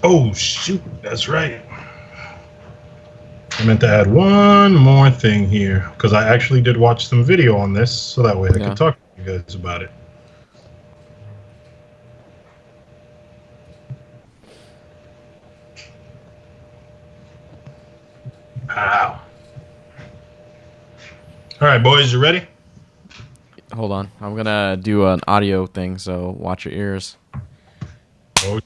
Oh, shoot. That's right. I meant to add one more thing here because I actually did watch some video on this so that way I Yeah. could talk to you guys about it. Wow. All right, boys, you ready? Hold on. I'm gonna do an audio thing, so watch your ears. Oh,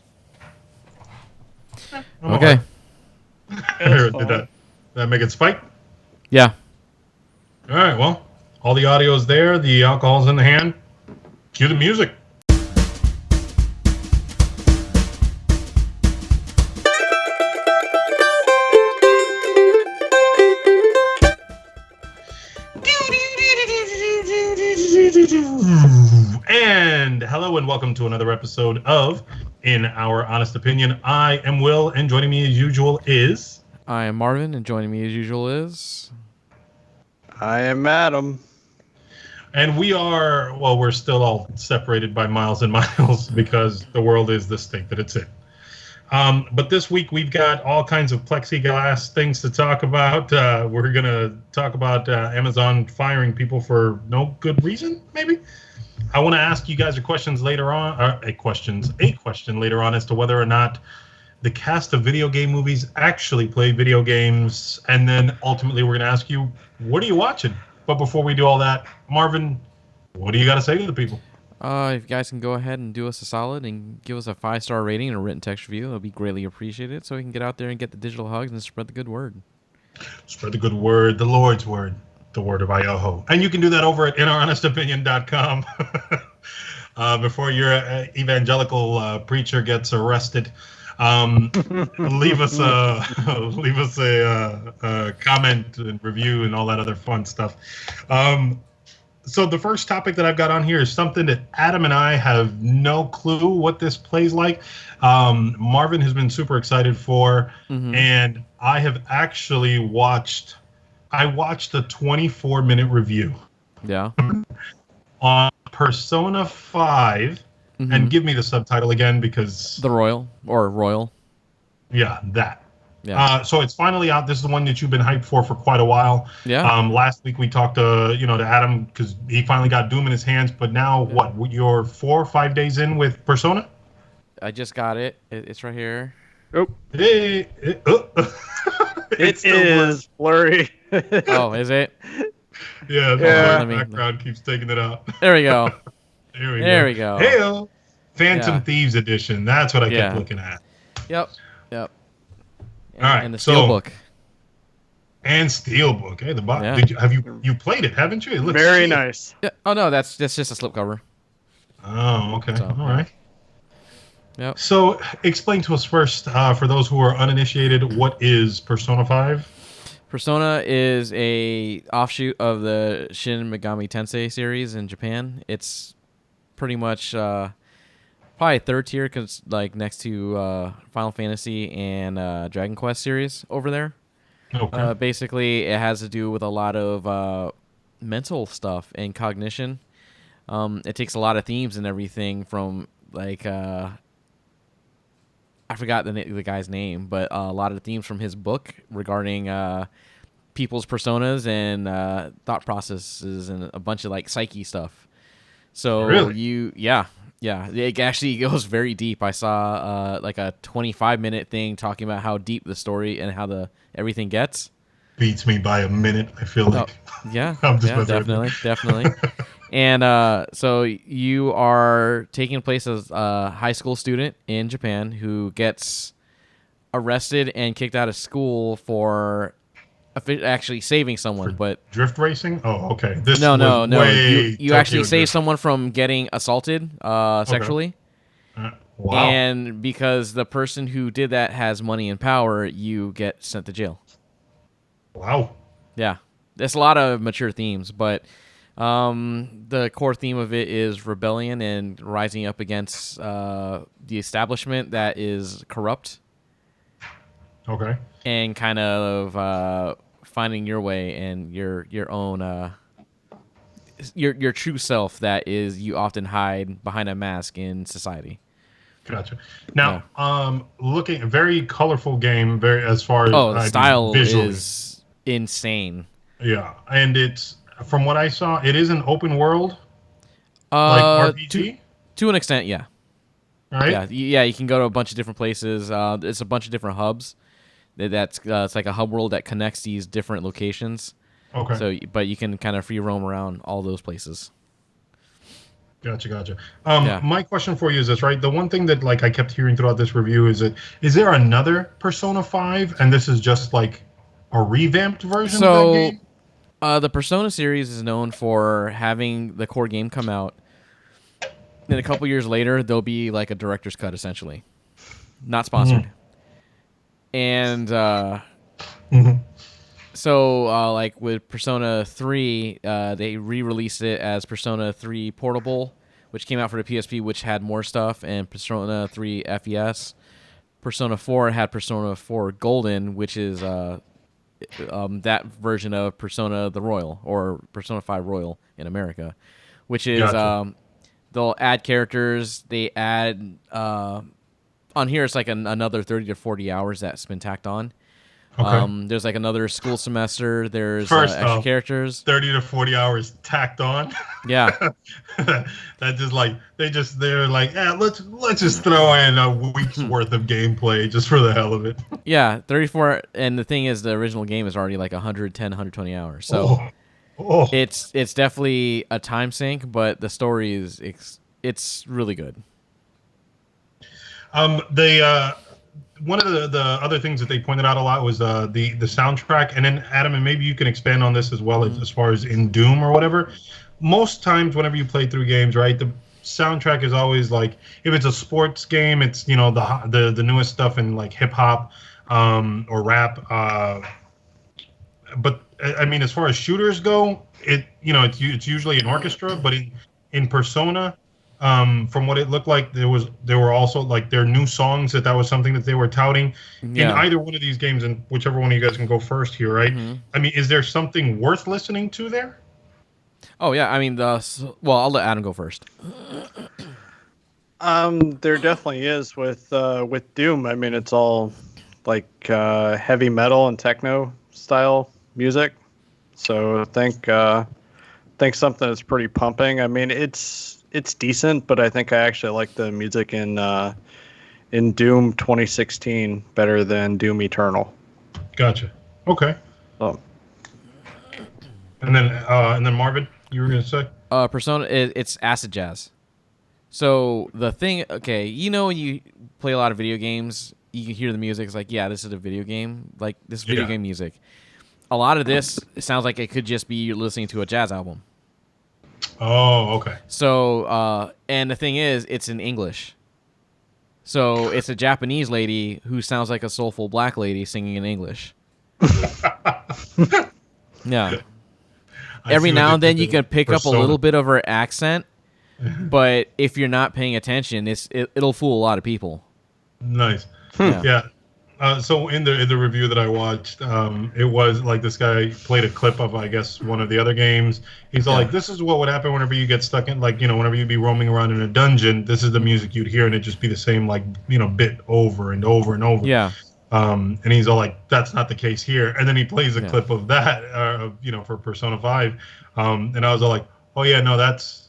I'm all Okay. right. That's Did fine. that make it spike? Yeah. All right, well, all the audio's there. The alcohol's in the hand. Cue the music. And hello and welcome to another episode of In Our Honest Opinion. I am Will, and joining me as usual is... I am Marvin, and joining me as usual is... I am Adam. And we're still all separated by miles and miles because the world is the state that it's in. But this week we've got all kinds of plexiglass things to talk about. We're going to talk about Amazon firing people for no good reason, maybe. I want to ask you guys questions later on, a question later on as to whether or not the cast of video game movies actually play video games. And then ultimately we're going to ask you, what are you watching? But before we do all that, Marvin, what do you got to say to the people? If you guys can go ahead and do us a solid and give us a 5-star rating and a written text review, it'll be greatly appreciated so we can get out there and get the digital hugs and spread the good word. Spread the good word, the Lord's word, the word of Ioho. And you can do that over at inouronestopinion.com before your evangelical preacher gets arrested. Leave us a comment and review and all that other fun stuff. So the first topic that I've got on here is something that Adam and I have no clue what this plays like. Marvin has been super excited for, and I have actually watched a 24-minute review. Yeah. On Persona 5, and give me the subtitle again because... The Royal. Yeah, that. Yeah. So it's finally out. This is the one that you've been hyped for quite a while. Yeah. Last week we talked to Adam because he finally got Doom in his hands. But now, what? You're 4 or 5 days in with Persona? I just got it. It's right here. Oh, Hey, it is blurry. Oh, is it? Yeah, the Yeah. background keeps taking it out. There we go. There we go. Hey, Phantom Yeah. Thieves edition. That's what I Yeah. kept looking at. Yep. And, All right, and the so- Steelbook. And Steelbook. Hey, Yeah. Have you played it? Haven't you? It looks Very sweet. nice. Yeah. Oh no, that's just a slipcover. Oh, okay. So, All right. Yep. So, explain to us first, for those who are uninitiated, what is Persona 5? Persona is a offshoot of the Shin Megami Tensei series in Japan. It's pretty much probably third tier because like next to Final Fantasy and Dragon Quest series over there. Okay. Basically, it has to do with a lot of mental stuff and cognition. It takes a lot of themes and everything from like I forgot the guy's name, but a lot of the themes from his book regarding people's personas and thought processes and a bunch of like psyche stuff. So Really? yeah, it actually goes very deep. I saw like a 25-minute thing talking about how deep the story and how everything gets. Beats me by a minute, I feel like. Yeah, I'm just yeah, definitely. And so you are taking place as a high school student in Japan who gets arrested and kicked out of school for actually saving someone. But Drift racing? Oh, okay. This no. was way You actually Tokyo save Drift. someone from getting assaulted sexually. Wow. And because the person who did that has money and power, you get sent to jail. Wow. Yeah. There's a lot of mature themes, but the core theme of it is rebellion and rising up against the establishment that is corrupt Okay. and kind of finding your way and your own your true self that is you often hide behind a mask in society. Gotcha. Now, looking very colorful game, very as far as the style visually. is insane. Yeah, and it's from what I saw, it is an open world, like RPG, to an extent, yeah. Right? Yeah. You can go to a bunch of different places. It's a bunch of different hubs. That's it's like a hub world that connects these different locations. Okay. So, but you can kind of free roam around all those places. Gotcha. My question for you is this, right? The one thing that like I kept hearing throughout this review is there another Persona 5, and this is just like a revamped version of that game? The Persona series is known for having the core game come out. Then a couple years later, there'll be like a director's cut, essentially. Not sponsored. And so, like with Persona 3, they re-released it as Persona 3 Portable, which came out for the PSP, which had more stuff, and Persona 3 FES. Persona 4 had Persona 4 Golden, which is that version of Persona the Royal, or Persona 5 Royal in America, which is they'll add characters. They add on here it's like another 30 to 40 hours that's been tacked on. Okay. There's like another school semester. There's extra characters. 30 to 40 hours tacked on. Yeah. That just like they're like, let's just throw in a week's worth of gameplay just for the hell of it. Yeah, 34, and the thing is, the original game is already like 110, 120 hours. So it's definitely a time sink, but the story is it's really good. One of the other things that they pointed out a lot was the soundtrack, and then Adam, and maybe you can expand on this as well as far as in Doom or whatever. Most times, whenever you play through games, right, the soundtrack is always like, if it's a sports game, it's the newest stuff in like hip hop or rap. But I mean, as far as shooters go, it's usually an orchestra, but in Persona. From what it looked like, there were also like their new songs that was something that they were touting in either one of these games, and whichever one of you guys can go first here, right? I mean, is there something worth listening to there? Oh yeah, I mean I'll let Adam go first. There definitely is with Doom. I mean, it's all like heavy metal and techno style music, so I think something that's pretty pumping. I mean, it's decent, but I think I actually like the music in Doom 2016 better than Doom Eternal. Gotcha. Okay. And then Marvin, you were gonna say? Persona, it's acid jazz. So the thing, when you play a lot of video games, you can hear the music. It's like, yeah, this is a video game. Like, this is video game music. A lot of this sounds like it could just be listening to a jazz album. Oh, okay. So, and the thing is, it's in English. So it's a Japanese lady who sounds like a soulful black lady singing in English. Yeah. Every now and then you can pick up a little bit of her accent, but if you're not paying attention, it'll fool a lot of people. Nice. Yeah. So in the review that I watched, it was like this guy played a clip of, I guess, one of the other games. He's like, this is what would happen whenever you get stuck in, like, whenever you'd be roaming around in a dungeon, this is the music you'd hear, and it'd just be the same, like, bit over and over and over. Yeah. And he's all like, that's not the case here. And then he plays a clip of that, for Persona 5. And I was all like, oh, yeah, no, that's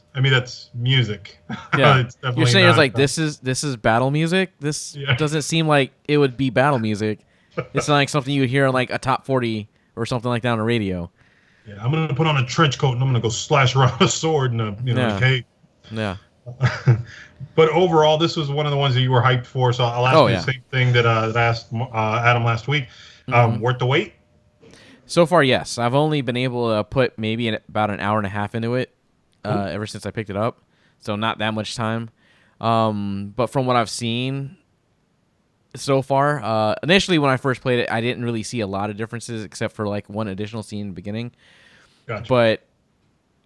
music. Yeah. It's definitely You're saying not, it's like, this is battle music? This doesn't seem like it would be battle music. It's like something you would hear on like a top 40 or something like that on the radio. Yeah, I'm going to put on a trench coat and I'm going to go slash around a sword in a cape. Yeah. But overall, this was one of the ones that you were hyped for, so I'll ask you the same thing that I asked Adam last week. Worth the wait? So far, yes. I've only been able to put maybe about an hour and a half into it ever since I picked it up, so not that much time. But from what I've seen so far, initially when I first played it, I didn't really see a lot of differences except for like one additional scene in the beginning. Gotcha. But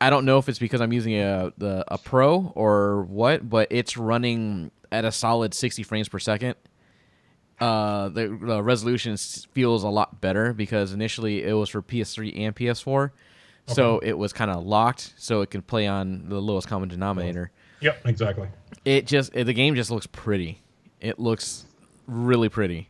I don't know if it's because I'm using a Pro or what, but it's running at a solid 60 frames per second. The resolution feels a lot better because initially it was for PS3 and PS4, so it was kind of locked, so it can play on the lowest common denominator. Yep, exactly. The game just looks pretty. It looks really pretty.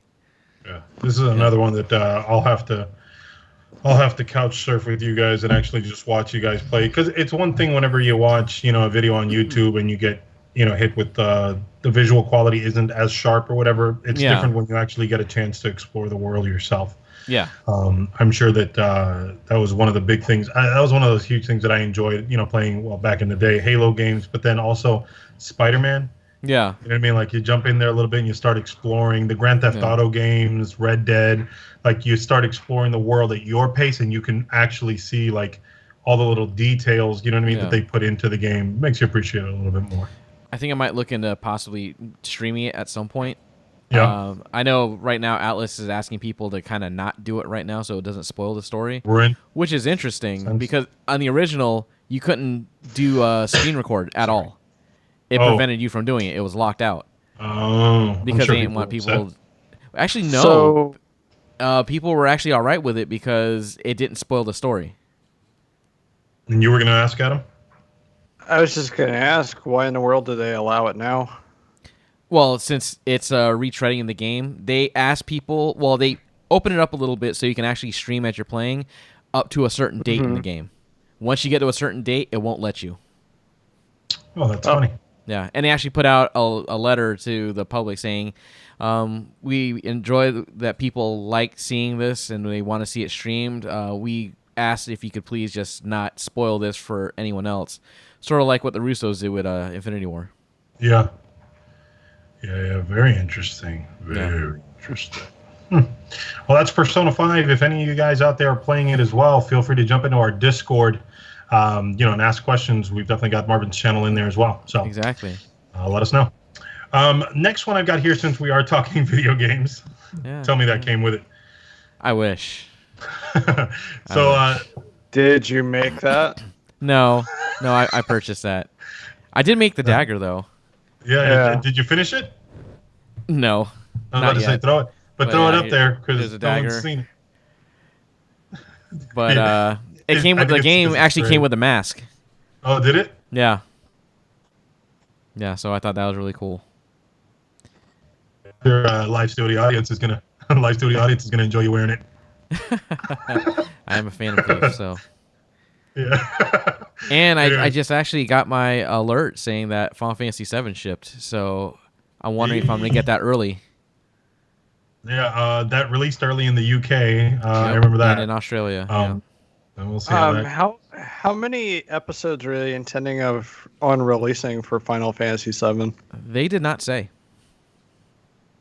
Yeah, this is another one that I'll have to couch surf with you guys and actually just watch you guys play, because it's one thing whenever you watch a video on YouTube and you get hit with the visual quality isn't as sharp or whatever. It's different when you actually get a chance to explore the world yourself. Yeah. I'm sure that that was one of the big things. That was one of those huge things that I enjoyed, playing back in the day, Halo games, but then also Spider-Man. Yeah. You know what I mean? Like, you jump in there a little bit and you start exploring the Grand Theft Auto games, Red Dead. Like, you start exploring the world at your pace, and you can actually see like all the little details, that they put into the game. Makes you appreciate it a little bit more. I think I might look into possibly streaming it at some point. Yeah. I know right now Atlas is asking people to kind of not do it right now so it doesn't spoil the story. We're in. Which is interesting because on the original, you couldn't do screen record at all. It prevented you from doing it. It was locked out. Oh. Because they didn't want people... Actually, no. People were actually all right with it because it didn't spoil the story. And you were going to ask, Adam? I was just going to ask, why in the world do they allow it now? Well, since it's retreading in the game, they ask people... Well, they open it up a little bit so you can actually stream as you're playing up to a certain date in the game. Once you get to a certain date, it won't let you. Oh, that's funny. Yeah, and they actually put out a letter to the public saying, we enjoy that people like seeing this and they want to see it streamed. We asked if you could please just not spoil this for anyone else. Sort of like what the Russos did with Infinity War. Yeah. Yeah, very interesting. Very interesting. Well, that's Persona 5. If any of you guys out there are playing it as well, feel free to jump into our Discord. And ask questions. We've definitely got Marvin's channel in there as well. So exactly. Let us know. Next one I've got here, since we are talking video games. Yeah. Tell me that came with it. I wish. Did you make that? No, I purchased that. I did make the dagger though. Yeah. Did you finish it? No. I was about to say throw it, but throw it up there because no one's seen it. But it came with the game. Actually, came with a mask. Oh, did it? Yeah. Yeah. So I thought that was really cool. Their live studio audience is gonna enjoy you wearing it. I am a fan of Thief, so. Yeah. And I just actually got my alert saying that Final Fantasy VII shipped, so I'm wondering if I'm gonna get that early. Yeah, that released early in the UK. I remember that. And in Australia. And we'll see how many episodes are they intending on releasing for Final Fantasy VII? They did not say.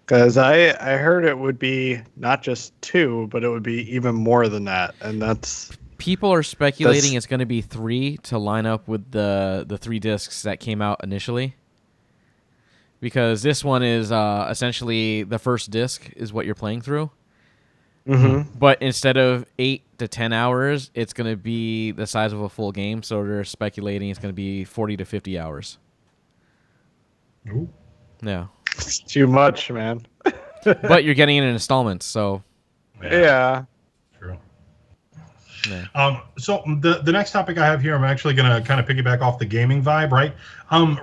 Because I heard it would be not just 2, but it would be even more than that, and that's... People are speculating it's going to be 3 to line up with the 3 discs that came out initially. Because this one is essentially the first disc is what you're playing through. Mm-hmm. But instead of 8 to 10 hours, it's going to be the size of a full game. So they're speculating it's going to be 40 to 50 hours. Ooh. Yeah. It's too much, man. But you're getting it in installments, so... Yeah. True. Yeah. So the next topic I have here, I'm actually going to kind of piggyback off the gaming vibe, right?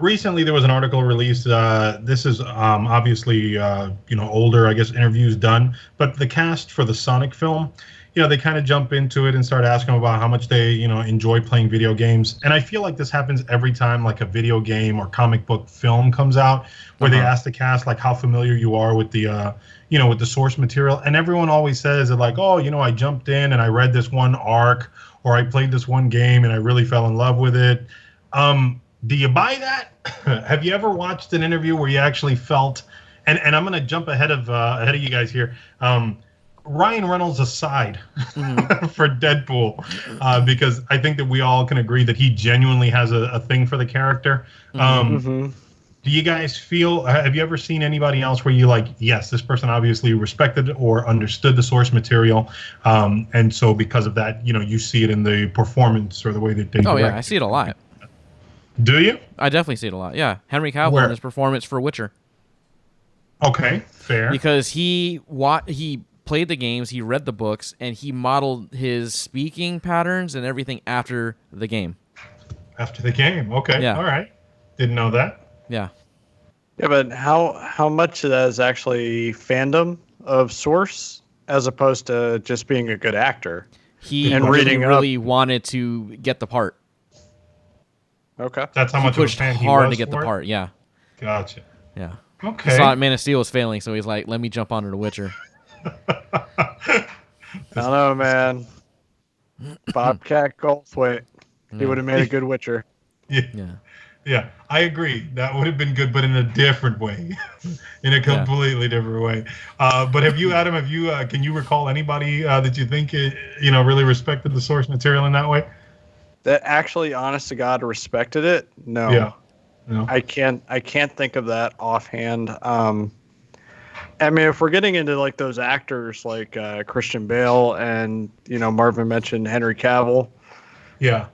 Recently there was an article released. This is obviously older, I guess, interviews done, but the cast for the Sonic film, they kind of jump into it and start asking about how much they enjoy playing video games. And I feel like this happens every time like a video game or comic book film comes out, where they ask the cast like how familiar you are with the with the source material, and everyone always says that like, oh, I jumped in and I read this one arc, or I played this one game and I really fell in love with it. Do you buy that? Have you ever watched an interview where you actually felt, and I'm going to jump ahead of you guys here, Ryan Reynolds aside, for Deadpool, because I think that we all can agree that he genuinely has a thing for the character. Do you guys feel, have you ever seen anybody else where you like, yes, this person obviously respected or understood the source material, and so because of that, you see it in the performance or the way that they direct. Yeah, I see it a lot. Do you? I definitely see it a lot, yeah. Henry Cavill in his performance for Witcher. Okay, fair. Because he played the games, he read the books, and he modeled his speaking patterns and everything after the game. After the game, okay, yeah. All right. Didn't know that. Yeah. Yeah, but how much of that is actually fandom of Source as opposed to just being a good actor? He And really, reading up. really wanted to get the part. Okay. That's how He much of a pushed fan he hard was to get the for it? part. Yeah, Gotcha. yeah. He Okay. saw Man of Steel was failing, so he's like, "Let me jump onto The Witcher." I don't know, man. Bobcat Goldthwait. He Yeah. would have made a good Witcher. Yeah. Yeah. Yeah, I agree. That would have been good, but in a different way, in a completely different way. But have you, Adam? Have you? Can you recall anybody that you think really respected the source material in that way? That actually, honest to God, respected it? No. Yeah. No. I can't think of that offhand. I mean, if we're getting into like those actors like Christian Bale and Marvin mentioned Henry Cavill. Yeah.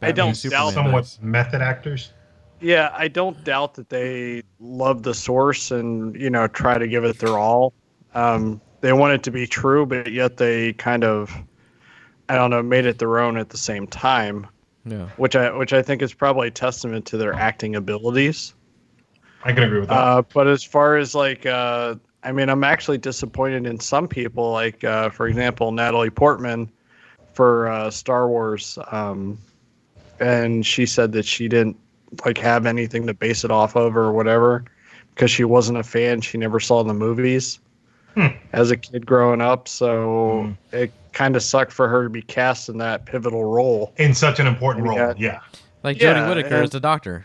I don't doubt somewhat method actors. Yeah, I don't doubt that they love the source and try to give it their all. They want it to be true, but yet they kind of, I don't know, made it their own at the same time. Yeah. Which I think is probably a testament to their acting abilities. I can agree with that. But as far as like, I mean, I'm actually disappointed in some people, like for example, Natalie Portman for Star Wars. And she said that she didn't like have anything to base it off of or whatever because she wasn't a fan. She never saw the movies as a kid growing up. So it kind of sucked for her to be cast in that pivotal role. In such an important role, yeah. Like Jodie Whittaker as the Doctor.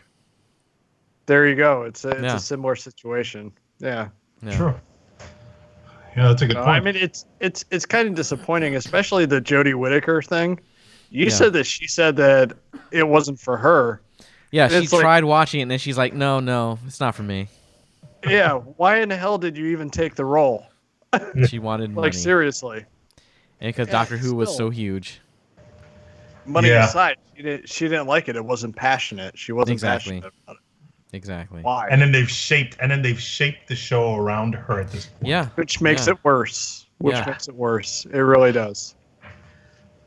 There you go. It's a similar situation. Yeah. Sure. Yeah, that's a good point. I mean, it's kind of disappointing, especially the Jodie Whittaker thing. You said that she said that it wasn't for her. Yeah, she tried watching it, and then she's like, no, it's not for me. Yeah, why in the hell did you even take the role? She wanted money. Like, seriously. And because Doctor Who was so huge. Money aside, she didn't like it. It wasn't passionate. She wasn't passionate about it. Exactly. Why? And then they've shaped the show around her at this point. Yeah. Which makes it worse. Makes it worse. It really does.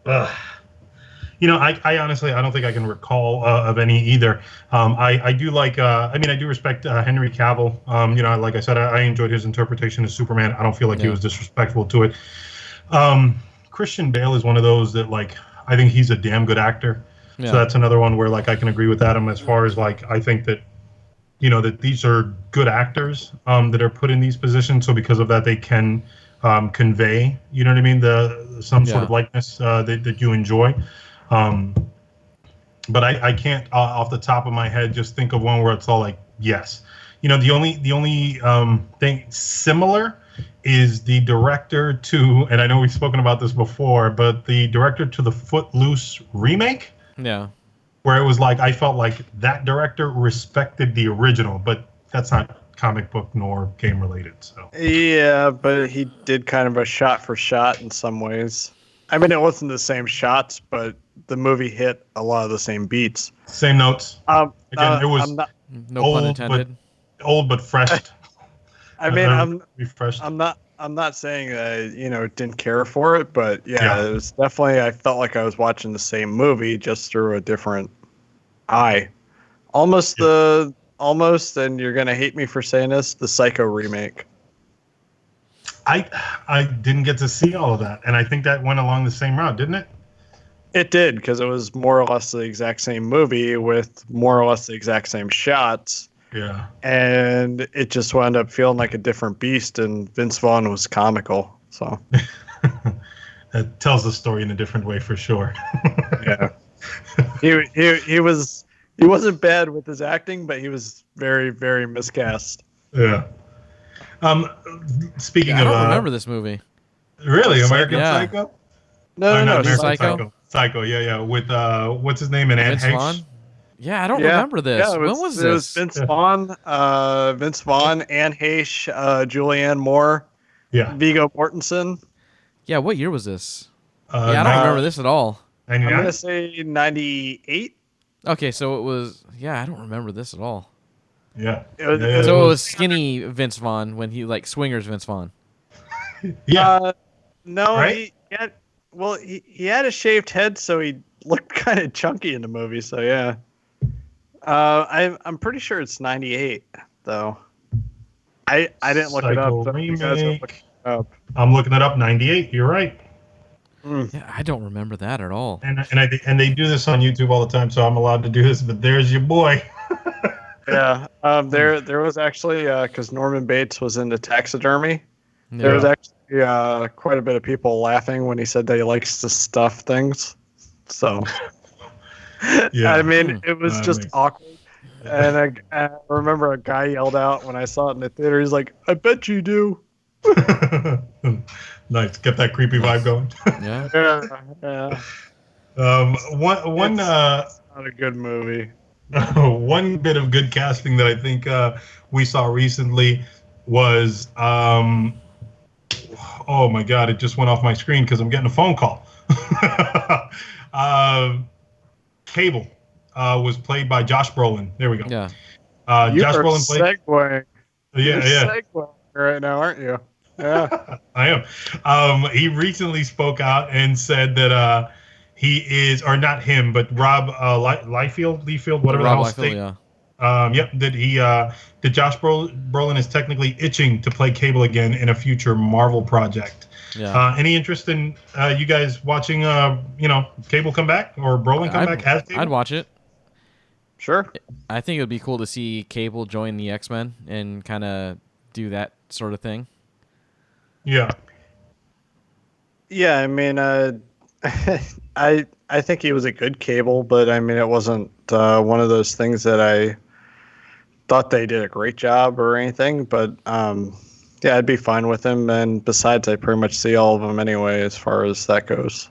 I honestly, I don't think I can recall of any either. I do like, I do respect Henry Cavill. Like I said, I enjoyed his interpretation of Superman. I don't feel like he was disrespectful to it. Christian Bale is one of those that, like, I think he's a damn good actor. Yeah. So that's another one where, like, I can agree with Adam as far as, like, I think that, that these are good actors that are put in these positions. So because of that, they can convey, you know what I mean, some sort of likeness that you enjoy. But I can't off the top of my head just think of one where it's all like yes. The only thing similar is the director to, and I know we've spoken about this before, but the director to the Footloose remake. Yeah. Where it was like I felt like that director respected the original, but that's not comic book nor game related. So yeah, but he did kind of a shot for shot in some ways. I mean, it wasn't the same shots, but the movie hit a lot of the same beats. Same notes. Again, it was no pun intended. Old but fresh. I mean, refreshed. I'm not saying that didn't care for it, but it was definitely. I felt like I was watching the same movie just through a different eye. Almost, and you're gonna hate me for saying this, the Psycho remake. I didn't get to see all of that, and I think that went along the same route, didn't it? It did, because it was more or less the exact same movie with more or less the exact same shots. Yeah. And it just wound up feeling like a different beast, and Vince Vaughn was comical. So that tells the story in a different way for sure. Yeah. He wasn't bad with his acting, but he was very, very miscast. Yeah. Speaking of, I don't remember this movie. Really, American Psycho? No, Psycho. Psycho, yeah. With what's his name in Anne Heche? Yeah, I don't remember this. Yeah, when was this? It was Vince Vaughn, Anne Heche, Julianne Moore, Viggo Mortensen. Yeah, what year was this? I don't remember this at all. 99? I'm gonna say 98. Okay, so it was. Yeah, I don't remember this at all. Yeah. It was skinny Vince Vaughn when he like swingers Vince Vaughn. Yeah. No, right? he had a shaved head, so he looked kind of chunky in the movie. So yeah. I'm pretty sure it's 98. though? I didn't look it up. Psycho You guys are remake. looking it up. I'm looking it up. 98. You're right. Yeah, I don't remember that at all. And they do this on YouTube all the time, so I'm allowed to do this. But there's your boy. Yeah. There was actually because Norman Bates was into taxidermy. Yeah. There was actually quite a bit of people laughing when he said that he likes to stuff things. So, Yeah. I mean, it was just makes- awkward. And I remember a guy yelled out when I saw it in the theater. He's like, "I bet you do." Nice. Get that creepy vibe going. Yeah. One It's not a good movie. one bit of good casting that I think we saw recently was oh my god, it just went off my screen because I'm getting a phone call. Cable was played by Josh Brolin. There we go. Yeah. Josh Brolin played. Segueing. Yeah, yeah. Segueing right now, aren't you? Yeah. I am. He recently spoke out and said that he is, or not him, but Rob Liefeld, whatever the Rob hell Liefeld, state. yeah. Yep. That Josh Brolin is technically itching to play Cable again in a future Marvel project. Yeah. Any interest in you guys watching, Cable come back or Brolin come back as Cable? I'd watch it. Sure. I think it would be cool to see Cable join the X-Men and kind of do that sort of thing. Yeah. Yeah, I mean, I think he was a good Cable, but I mean, it wasn't one of those things that I thought they did a great job or anything. But yeah, I'd be fine with him. And besides, I pretty much see all of them anyway, as far as that goes,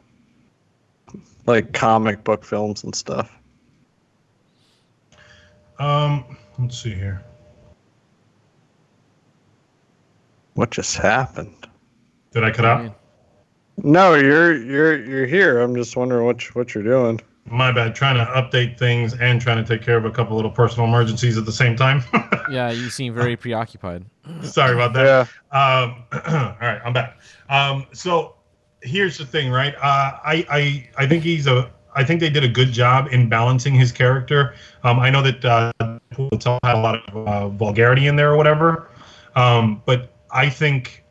like comic book films and stuff. Let's see here. What just happened? Did I cut out? No, you're here. I'm just wondering what you're doing. My bad. Trying to update things and trying to take care of a couple little personal emergencies at the same time. Yeah, you seem very preoccupied. Sorry about that. Yeah. All right, I'm back. So here's the thing, right? I think I think they did a good job in balancing his character. I know that Deadpool had a lot of vulgarity in there or whatever, but I think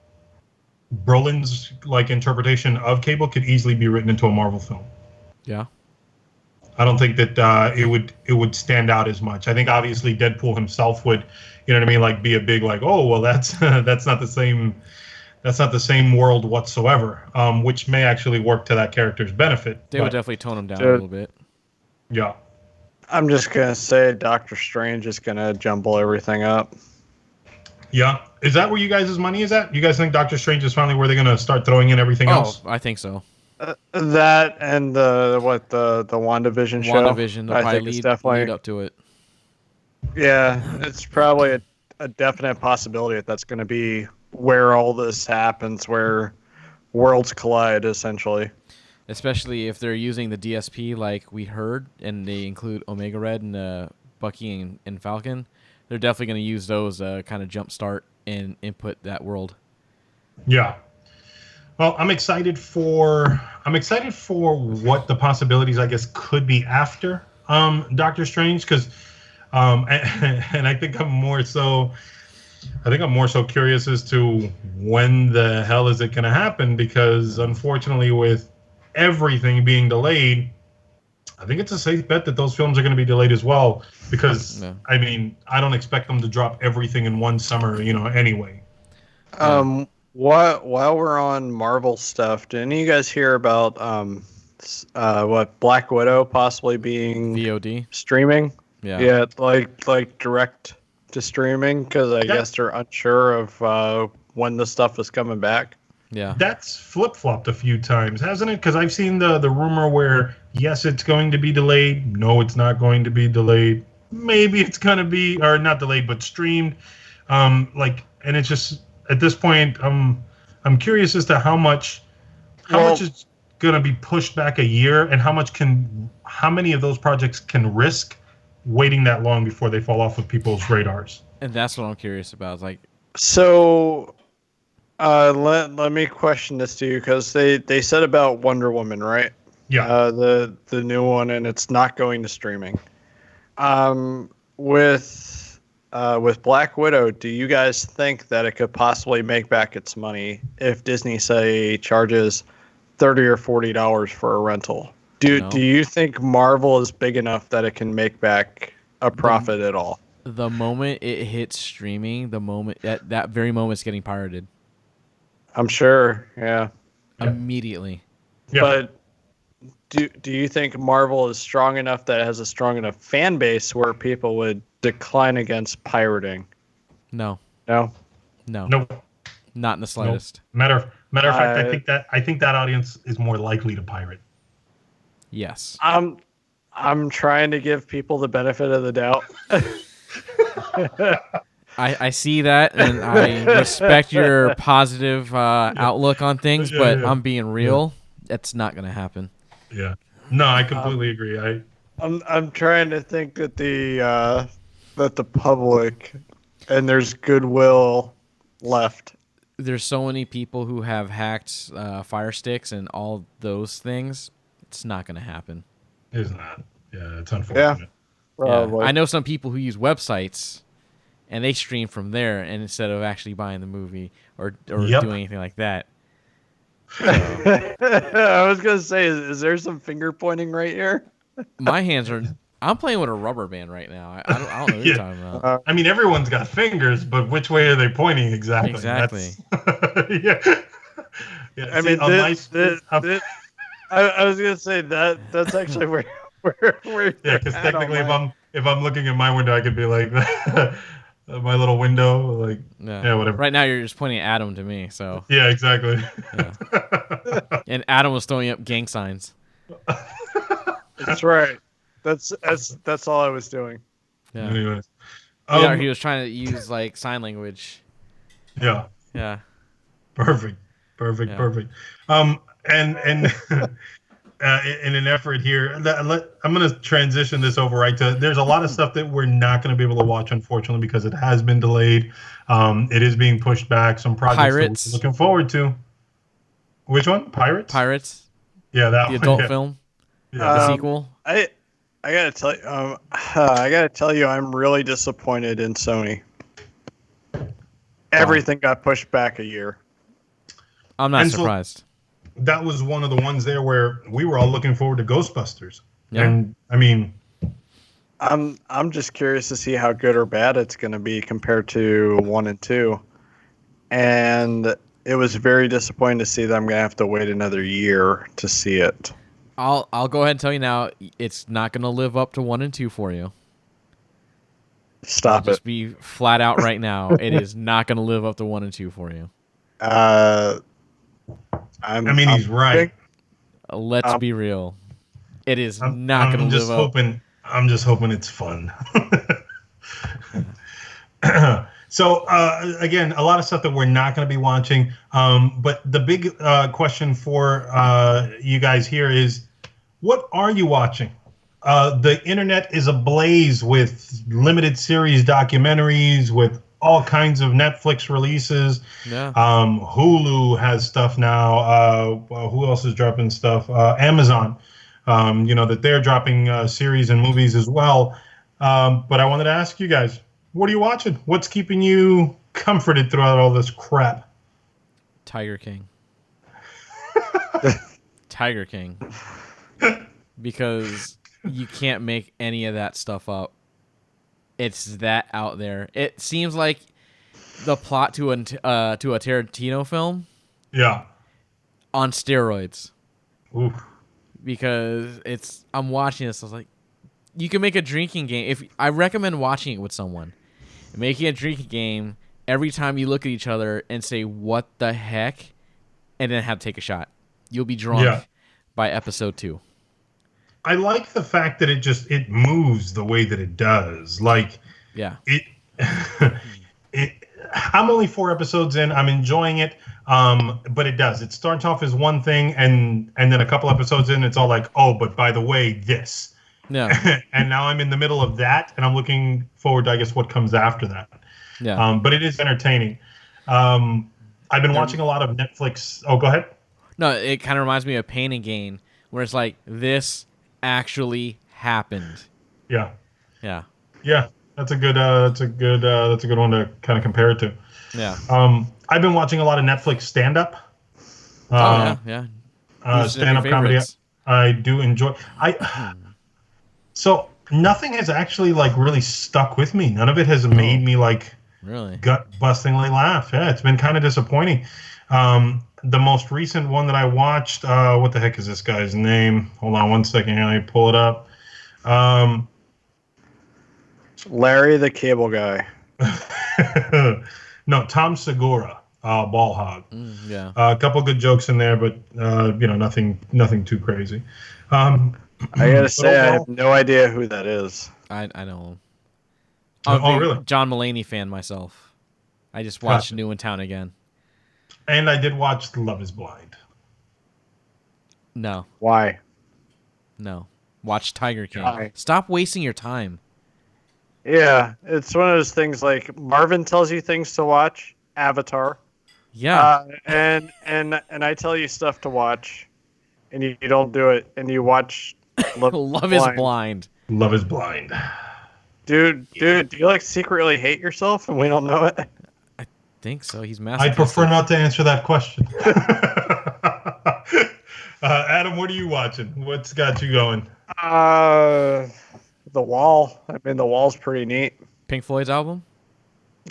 Brolin's interpretation of Cable could easily be written into a Marvel film. Yeah. I don't think that it would stand out as much. I think obviously Deadpool himself would, be a big oh well that's that's not the same world whatsoever, which may actually work to that character's benefit. They would definitely tone him down a little bit. Yeah. I'm just gonna say Doctor Strange is gonna jumble everything up. Yeah. Is that where you guys' money is at? You guys think Doctor Strange is finally where they're gonna start throwing in everything else? I think so. That and the WandaVision show. WandaVision, they'll I probably think it's definitely lead up to it. Yeah, it's probably a definite possibility that's going to be where all this happens, where worlds collide, essentially. Especially if they're using the DSP like we heard, and they include Omega Red and Bucky and Falcon. They're definitely going to use those kind of jumpstart and input that world. Yeah. Well, I'm excited for what the possibilities, I guess, could be after Doctor Strange, because and I think I'm more so curious as to when the hell is it going to happen, because unfortunately with everything being delayed, I think it's a safe bet that those films are going to be delayed as well, because I mean, I don't expect them to drop everything in one summer, anyway. While we're on Marvel stuff, did any of you guys hear about what Black Widow possibly being VOD streaming? Yeah, like direct to streaming, because I guess they're unsure of when the stuff is coming back. Yeah, that's flip-flopped a few times, hasn't it? Because I've seen the rumor where yes, it's going to be delayed. No, it's not going to be delayed. Maybe it's going to be, or not delayed, but streamed. And it's just at this point, I'm curious as to how much is going to be pushed back a year, and how many of those projects can risk waiting that long before they fall off of people's radars. And that's what I'm curious about. So, let me question this to you, because they said about Wonder Woman, right? Yeah. The new one, and it's not going to streaming. With with Black Widow, do you guys think that it could possibly make back its money if Disney, say, charges $30 or $40 for a rental? Do you think Marvel is big enough that it can make back a profit at all? The moment it hits streaming, the moment that very moment it's getting pirated. I'm sure, yeah. Immediately. Yeah. But do you think Marvel is strong enough that it has a strong enough fan base where people would decline against pirating? No. No? No. Nope. Not in the slightest. Nope. Matter of fact, I think that audience is more likely to pirate. Yes. I'm trying to give people the benefit of the doubt. I see that, and I respect your positive outlook on things, but I'm being real. That's not going to happen. Yeah. No, I completely agree. I'm trying to think that the public and there's goodwill left. There's so many people who have hacked Fire Sticks and all those things. It's not going to happen. It's not. Yeah, it's unfortunate. Yeah, I know some people who use websites and they stream from there, and instead of actually buying the movie or doing anything like that. So, I was gonna say, is there some finger pointing right here? my hands are. I'm playing with a rubber band right now. I don't know what you're talking about. I mean, everyone's got fingers, but which way are they pointing exactly? Exactly. Yeah. I mean, I was gonna say that's actually where. Yeah, because technically, if I'm looking at my window, I could be like my little window, like whatever. Right now, you're just pointing at Adam to me, so yeah, exactly. Yeah. And Adam was throwing up gang signs. That's right. That's all I was doing. Yeah. Anyways, he was trying to use like sign language. Yeah. Yeah. Perfect. And in an effort here, I'm going to transition this over right to. There's a lot of stuff that we're not going to be able to watch, unfortunately, because it has been delayed. It is being pushed back. Some projects that we're looking forward to. Which one? Pirates. Yeah, that the one. adult film. Yeah. The sequel. I gotta tell you, I gotta tell you, I'm really disappointed in Sony. Everything got pushed back a year. I'm not surprised. So, that was one of the ones there where we were all looking forward to Ghostbusters. Yeah. And I mean, I'm just curious to see how good or bad it's going to be compared to 1 and 2. And it was very disappointing to see that I'm going to have to wait another year to see it. I'll go ahead and tell you now, it's not going to live up to 1 and 2 for you. Stop it. Just be flat out right now. It is not going to live up to 1 and 2 for you. He's right. Let's be real. It is not going to live up. I'm just hoping it's fun. So, again, a lot of stuff that we're not going to be watching. But the big question for you guys here is, what are you watching? The internet is ablaze with limited series documentaries, with all kinds of Netflix releases. Yeah. Hulu has stuff now. Who else is dropping stuff? Amazon. That they're dropping series and movies as well. But I wanted to ask you guys, what are you watching? What's keeping you comforted throughout all this crap? Tiger King. Tiger King. Because you can't make any of that stuff up. It's that out there. It seems like the plot to a Tarantino film. Yeah. On steroids. Oof. Because I'm watching this. I was like, you can make a drinking game. I recommend watching it with someone. Making a drinking game every time you look at each other and say, "What the heck," and then have to take a shot. You'll be drunk by episode 2. I like the fact that it moves the way that it does. Like, I'm only 4 episodes in. I'm enjoying it. But it does. It starts off as one thing, and then a couple episodes in, it's all like, oh, but by the way, this. Yeah. And now I'm in the middle of that, and I'm looking forward to, I guess, what comes after that. Yeah. But it is entertaining. I've been watching a lot of Netflix. Oh, go ahead. No, it kind of reminds me of Pain and Gain, where it's like, this actually happened. Yeah. Yeah. Yeah. That's a good. That's a good one to kind of compare it to. Yeah. I've been watching a lot of Netflix stand-up. Yeah. Who's some of your Stand-up comedy. favorites? I do enjoy. So nothing has actually like really stuck with me. None of it has made me like Really? gut-bustingly laugh. Yeah, it's been kind of disappointing. The most recent one that I watched. What the heck is this guy's name? Hold on one second here. Let me pull it up. Larry the Cable Guy. No, Tom Segura, Ball Hog. Yeah. A couple good jokes in there, but nothing too crazy. I gotta say, I have overall- no idea who that is. I know him. Oh, I'm a big really? John Mulaney fan myself. I just watched Gotcha. New in Town again. And I did watch Love Is Blind. No. Why? Watch Tiger King. Why? Stop wasting your time. Yeah, it's one of those things like Marvin tells you things to watch. Avatar. Yeah. And I tell you stuff to watch, and you don't do it, and you watch Love is Blind. Love Is Blind. Dude, do you like secretly hate yourself and we don't know it? I think so. He's I masochistic. prefer not to answer that question. Adam, what are you watching? What's got you going? The Wall. I mean, The Wall's pretty neat. Pink Floyd's album?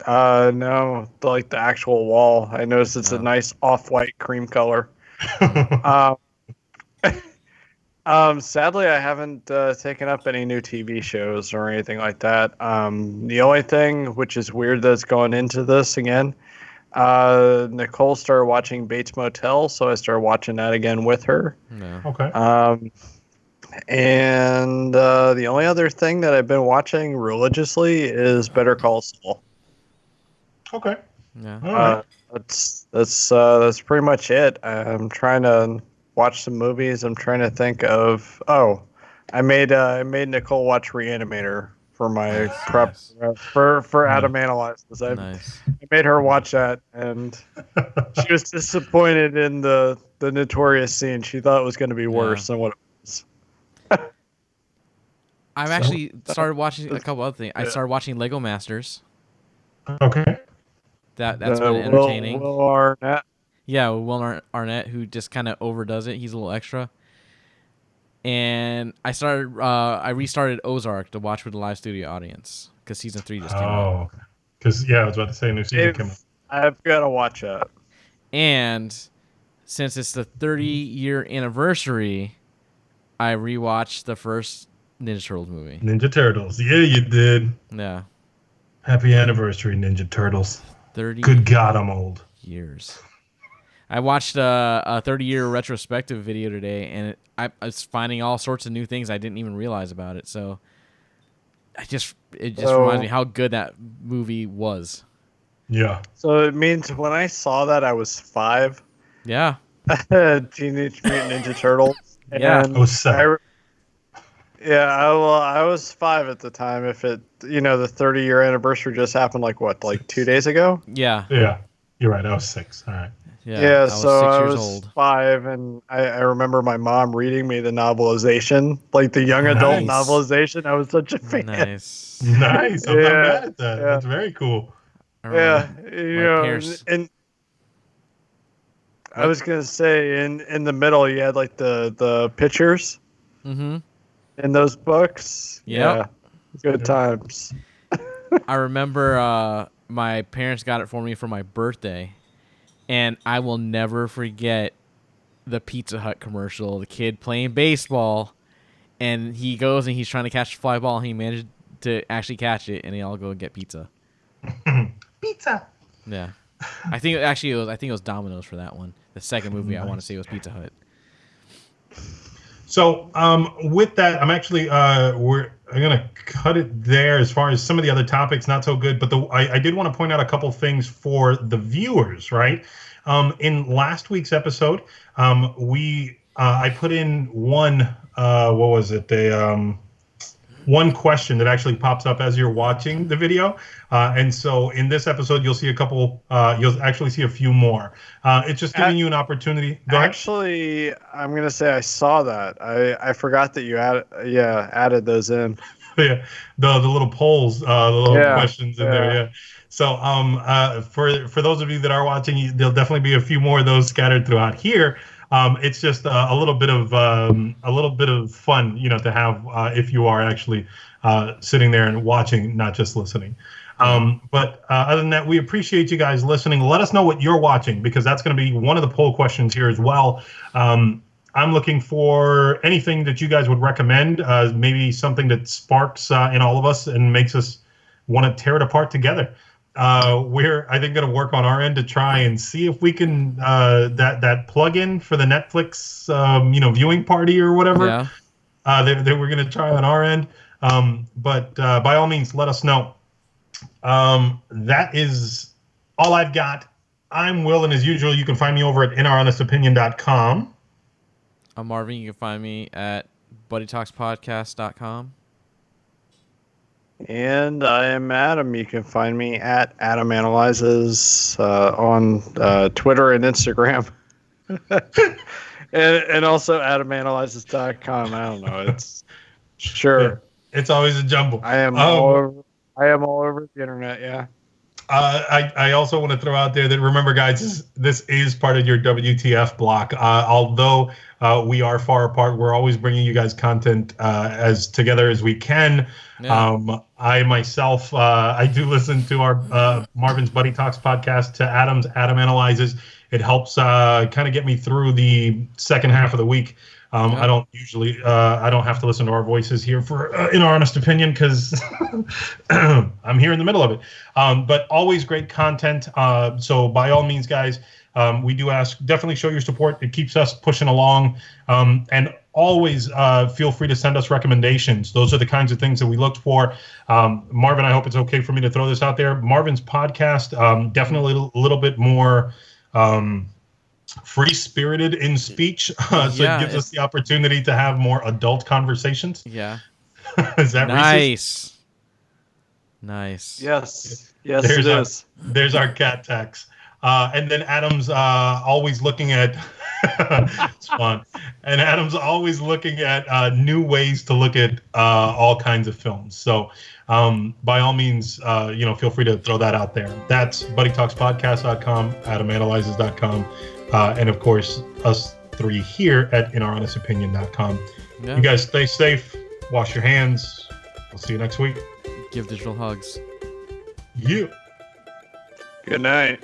No, the actual Wall. I noticed it's a nice off-white cream color. Sadly, I haven't taken up any new TV shows or anything like that. The only thing, which is weird that's going into this again, Nicole started watching Bates Motel, so I started watching that again with her. No. Okay. And the only other thing that I've been watching religiously is Better Call Saul. Okay. Yeah. All right. That's pretty much it. I'm trying to watch some movies. I'm trying to think of. Oh, I made Nicole watch Reanimator for my prep for Adam Analyzes. Nice. I made her watch that, and she was disappointed in the notorious scene. She thought it was going to be worse than what it was. I've actually started watching a couple other things. I started watching Lego Masters. Okay. That's been entertaining. Will Arnett. Yeah, Will Arnett, who just kind of overdoes it. He's a little extra. And I restarted Ozark to watch with a live studio audience because season 3 just came out. Oh, because I was about to say new season came out. I've got to watch that. And since it's the 30-year anniversary, I rewatched the first Ninja Turtles movie. Ninja Turtles. Yeah, you did. Yeah. Happy anniversary, Ninja Turtles. 30 Good God, I'm old. years. I watched a 30-year retrospective video today, and I was finding all sorts of new things I didn't even realize about it. So it just reminds me how good that movie was. Yeah. So it means when I saw that, I was 5. Yeah. Teenage Mutant Ninja Turtles. Yeah. And I was 7. I was 5 at the time. If it, the 30-year anniversary just happened, like 2 days ago? Yeah. Yeah. You're right. I was 6. All right. Yeah. I was so 6 I years was old. 5, and I remember my mom reading me the novelization, like the young adult Nice. novelization. I was such a fan. Nice. Nice. I'm not Yeah, mad at that. yeah. That's very cool. I Yeah, remember my parents. and I was gonna say in the middle you had like the pictures Mm-hmm. in those books. Yep. Yeah, good times. I remember my parents got it for me for my birthday, and I will never forget the Pizza Hut commercial. The kid playing baseball, and he goes and he's trying to catch a fly ball, and he managed to actually catch it, and they all go and get pizza. Pizza. Yeah, I think it was Domino's for that one. The second movie I want to see was Pizza Hut. So with that, I'm actually I'm gonna cut it there as far as some of the other topics, not so good. But I did want to point out a couple things for the viewers, right? In last week's episode, I put in one what was it? One question that actually pops up as you're watching the video. And so in this episode, you'll see a couple, you'll actually see a few more. It's just giving you an opportunity. Go ahead. Actually, I'm gonna say I saw that. I forgot that you added those in. the little polls, the little questions in there. Yeah. Yeah. So for those of you that are watching, there'll definitely be a few more of those scattered throughout here. It's just a little bit of fun, to have if you are actually sitting there and watching, not just listening. But other than that, we appreciate you guys listening. Let us know what you're watching, because that's going to be one of the poll questions here as well. I'm looking for anything that you guys would recommend, maybe something that sparks in all of us and makes us want to tear it apart together. We're, I think, going to work on our end to try and see if we can that plug-in for the Netflix viewing party or whatever that we're going to try on our end. But by all means, let us know. That is all I've got. I'm Will, and as usual, you can find me over at inouronestopinion.com. I'm Marvin. You can find me at buddytalkspodcast.com. And I am Adam. You can find me at Adam Analyzes on Twitter and Instagram. and also AdamAnalyzes.com. I don't know. It's sure. Yeah, it's always a jumble. I am all over the internet, yeah. I also want to throw out there that, remember, guys, this is part of your WTF block. Although we are far apart, we're always bringing you guys content as together as we can. Yeah. I myself, I do listen to our Marvin's Buddy Talks podcast, to Adam's Adam Analyzes. It helps kind of get me through the second half of the week. I don't usually, I don't have to listen to our voices here for, in our honest opinion, because I'm here in the middle of it. But always great content. So by all means, guys, we do ask, definitely show your support. It keeps us pushing along. And always feel free to send us recommendations. Those are the kinds of things that we looked for. Marvin, I hope it's okay for me to throw this out there. Marvin's podcast, definitely a little bit more free-spirited in speech, so it gives us the opportunity to have more adult conversations. Yeah. Is that nice? Nice. Yes, it is. There's our cat tax. And then Adam's always looking at it's fun. And Adam's always looking at new ways to look at all kinds of films. So by all means, feel free to throw that out there. That's buddytalkspodcast.com, adamanalyzes.com. And of course, us three here at inouronestopinion.com. Yeah. You guys stay safe, wash your hands. We'll see you next week. Give digital hugs. Yeah. Good night.